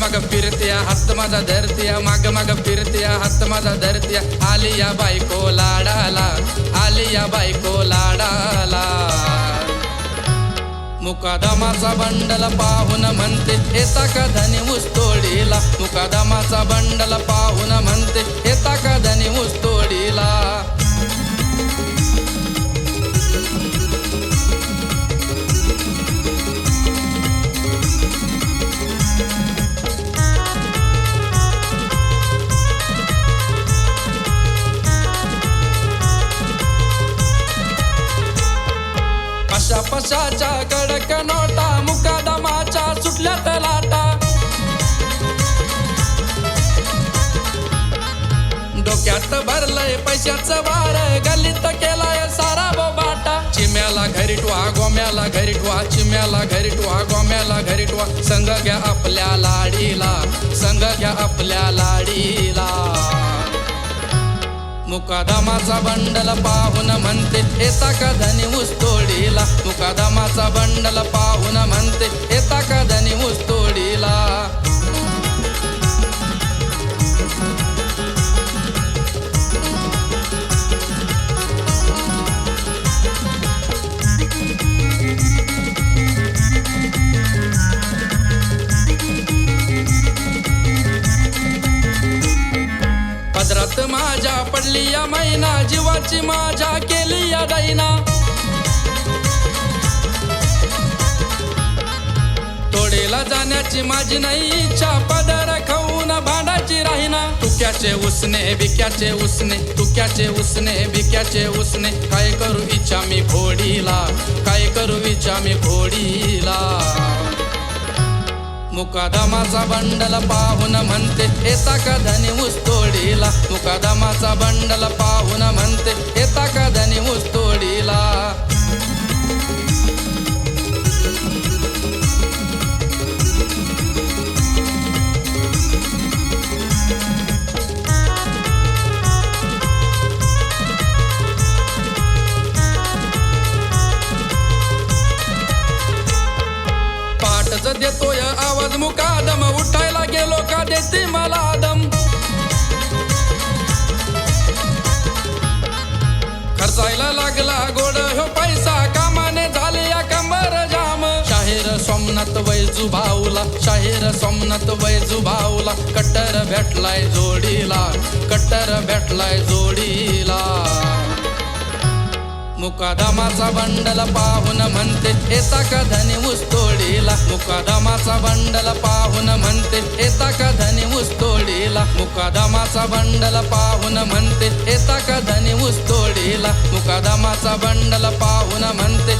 माग फिरत्या हात माझा धरत्या माग माग फिरत्या हात माझा धरत्या आली या बायको लाडाला आली या बायको लाडाला मुकादमाचा बंडल पाहून म्हणते येता का धनी ऊसतोडीला मुकादमाचा बंडल पाहून म्हणते येता का धनी ऊसतोडीला अशा पशाच्या कडक नोटा मुकादमाच्या सुटल्यात लाटा डोक्यात भरलंय पैशाचं भार गल्लीत केलाय सारा बोबाटा चिम्याला घरी ठवा गोम्याला घरी ठवा चिम्याला घरी ठवा गोम्याला घरी ठवा संग घ्या आपल्या लाडीला संग घ्या आपल्या लाडीला मुकादमाचा बंडल पाहून म्हणते येता का धनी ऊसतोडीला मुकादमाचा बंडल पाहून म्हणते येता का धनी ऊसतोडीला पदरात माझ्या पडली या मैना जीवाची माझ्या केली या दैना तोडेला जाण्याची माझी नाही इच्छा पदर खाऊन भांडाची राहीना तुक्याचे उसने बिक्याचे उसने तुक्याचे उसने बिक्याचे उसने काय करू इच्छा मी घोडीला काय करू इच्छा मी घोडीला मुकादमाचा बंडल पाहून म्हणते येता का धनी ऊसतोडीला मुकादमाचा बंडल पाहून म्हणते येता का धनी ऊसतोडीला देतोय आवाज मुकादम उठायला गेलो का देते मला दम खर्चायला लागला गोड हो पैसा कामाने झाले या कंबर जाम शाहीर सोमनाथ वैजू भाऊला शाहीर सोमनाथ वैजू भाऊला कट्टर भेटलाय जोडीला कट्टर भेटलाय जोडीला मुकादमाचा बंडल पाहून म्हणते येता का धनी ऊसतोडीला मुकादमाचा बंडल पाहून म्हणते येता का धनी ऊसतोडीला मुकादमाचा बंडल पाहून म्हणते येता का धनी ऊसतोडीला मुकादमाचा बंडल पाहून म्हणते